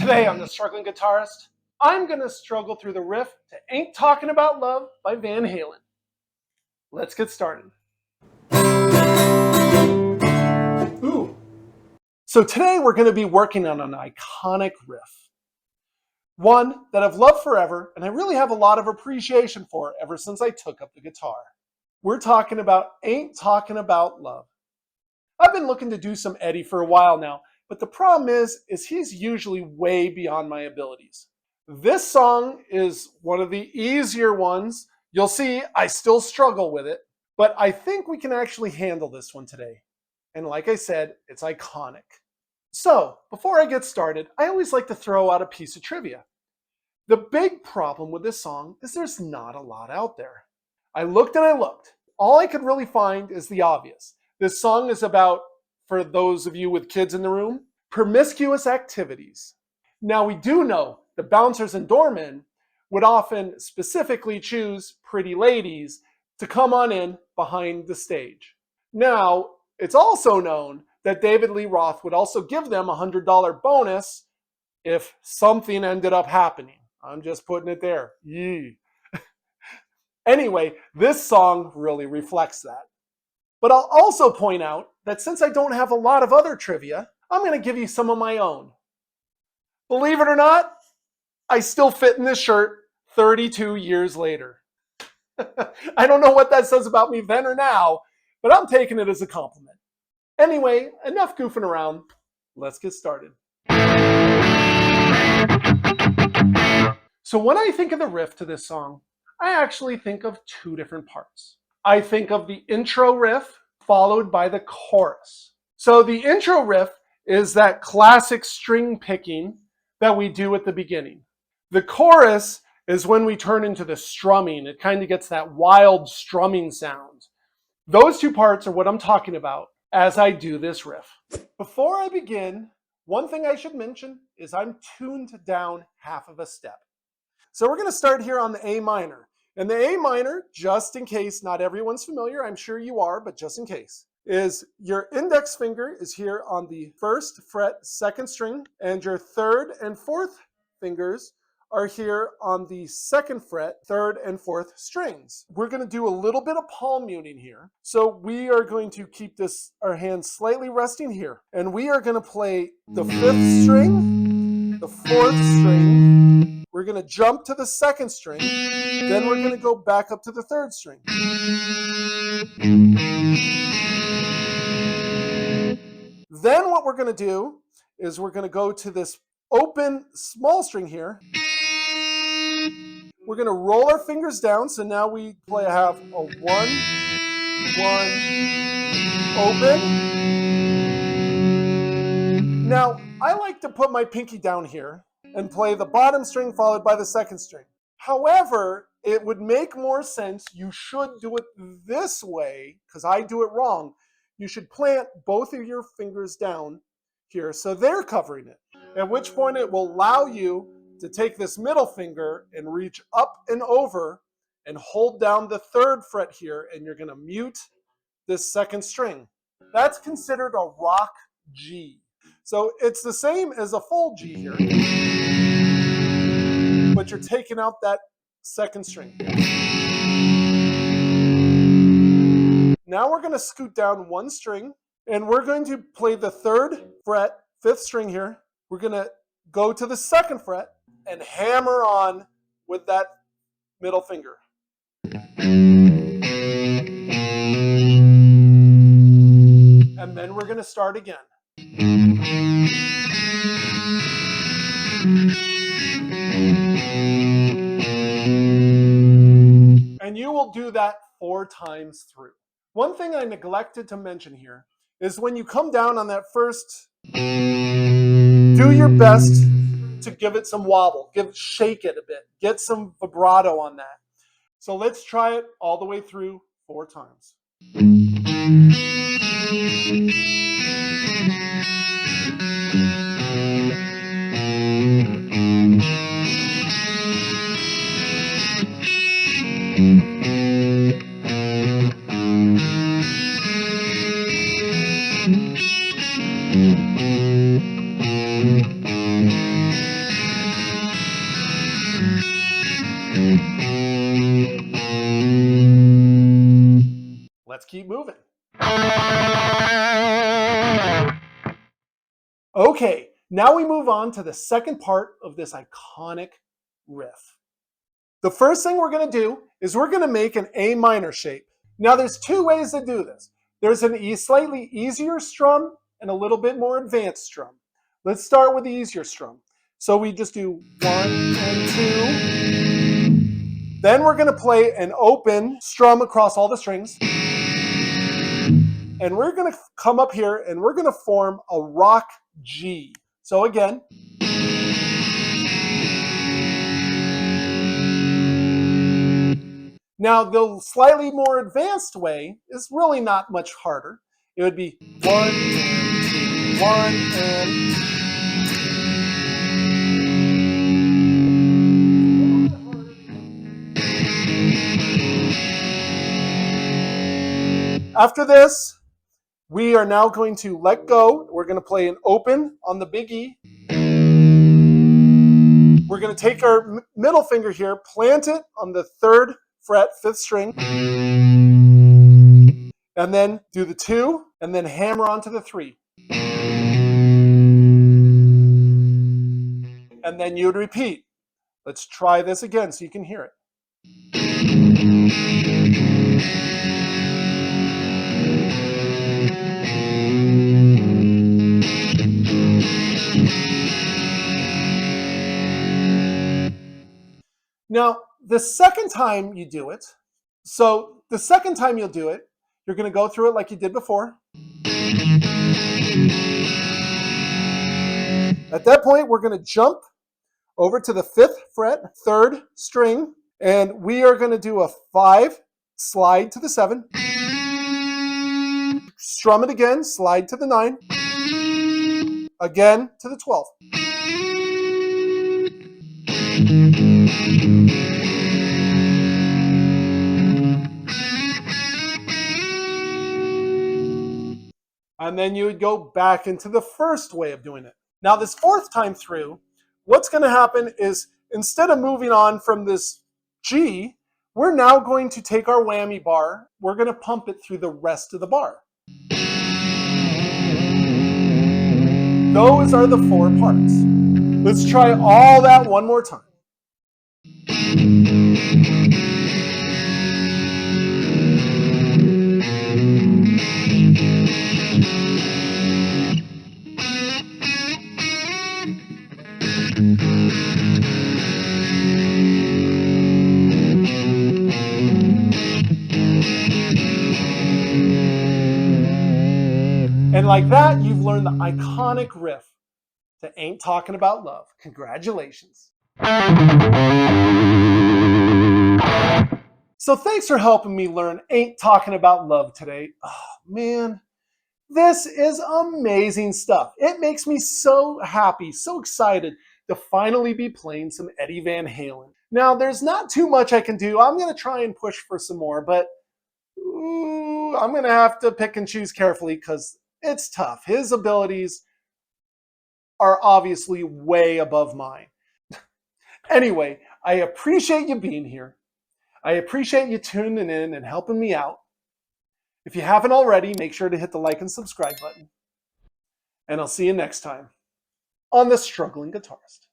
Today on The Struggling Guitarist, I'm going to struggle through the riff to Ain't Talking About Love by Van Halen. Let's get started. Ooh. So today we're going to be working on an iconic riff. One that I've loved forever, and I really have a lot of appreciation for ever since I took up the guitar. We're talking about Ain't Talking About Love. I've been looking to do some Eddie for a while now, but the problem is he's usually way beyond my abilities. This song is one of the easier ones. You'll see I still struggle with it, but I think we can actually handle this one today. And like I said, it's iconic. So before I get started, I always like to throw out a piece of trivia. The big problem with this song is there's not a lot out there. I looked and I looked. All I could really find is the obvious. This song is about, for those of you with kids in the room, promiscuous activities. Now we do know the bouncers and doormen would often specifically choose pretty ladies to come on in behind the stage. Now, it's also known that David Lee Roth would also give them a $100 bonus if something ended up happening. I'm just putting it there. Yee. Anyway, this song really reflects that. But I'll also point out that since I don't have a lot of other trivia, I'm going to give you some of my own. Believe it or not, I still fit in this shirt 32 years later. I don't know what that says about me then or now, but I'm taking it as a compliment. Anyway, enough goofing around. Let's get started. So when I think of the riff to this song, I actually think of two different parts. I think of the intro riff followed by the chorus. So the intro riff is that classic string picking that we do at the beginning. The chorus is when we turn into the strumming. It kind of gets that wild strumming sound. Those two parts are what I'm talking about as I do this riff. Before I begin, one thing I should mention is I'm tuned down half of a step. So we're going to start here on the A minor. And the A minor, just in case not everyone's familiar, I'm sure you are, but just in case, is your index finger is here on the first fret, second string, and your third and fourth fingers are here on the second fret, third and fourth strings. We're going to do a little bit of palm muting here. So we are going to keep our hands slightly resting here. And we are going to play the fifth string, the fourth string. We're going to jump to the second string. Then we're going to go back up to the third string. Then what we're going to do is we're going to go to this open small string here. We're going to roll our fingers down. So now we have a 1, 1, open. Now, I like to put my pinky down here and play the bottom string followed by the second string. However, it would make more sense, you should do it this way, because I do it wrong. You should plant both of your fingers down here so they're covering it. At which point it will allow you to take this middle finger and reach up and over and hold down the third fret here, and you're going to mute this second string. That's considered a rock G. So it's the same as a full G here, but you're taking out that second string. Now we're going to scoot down one string, and we're going to play the third fret, fifth string here. We're going to go to the second fret and hammer on with that middle finger. And then we're going to start again. And you will do that 4 times through. One thing I neglected to mention here is when you come down on that first, do your best to give it some wobble, shake it a bit, get some vibrato on that. So let's try it all the way through 4 times. Let's keep moving. Okay, now we move on to the second part of this iconic riff. The first thing we're going to do is we're going to make an A minor shape. Now there's 2 ways to do this. There's a slightly easier strum and a little bit more advanced strum. Let's start with the easier strum. So we just do 1 and 2. Then we're going to play an open strum across all the strings. And we're going to come up here and we're going to form a rock G. So again. Now the slightly more advanced way is really not much harder. It would be 1 and 2, 1 and 2. After this, we are now going to let go. We're going to play an open on the big E. We're going to take our middle finger here, plant it on the 3rd fret, 5th string, and then do the 2, and then hammer onto the 3. And then you would repeat. Let's try this again so you can hear it. Now, the second time you do it, you'll do it, you're going to go through it like you did before. At that point, we're going to jump over to the 5th fret, 3rd string, and we are going to do a 5, slide to the 7, strum it again, slide to the 9, again to the 12. And then you would go back into the first way of doing it. Now this 4th time through, what's going to happen is instead of moving on from this G, we're now going to take our whammy bar, we're going to pump it through the rest of the bar. Those are the 4 parts. Let's try all that one more time. And like that, you've learned the iconic riff to Ain't Talking About Love. Congratulations. So thanks for helping me learn Ain't Talking About Love today. Oh, man, this is amazing stuff. It makes me so happy, so excited to finally be playing some Eddie Van Halen. Now, there's not too much I can do. I'm going to try and push for some more, but I'm going to have to pick and choose carefully because it's tough. His abilities are obviously way above mine. Anyway, I appreciate you being here. I appreciate you tuning in and helping me out. If you haven't already, make sure to hit the like and subscribe button. And I'll see you next time on The Struggling Guitarist.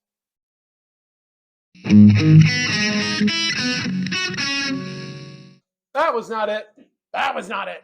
That was not it. That was not it.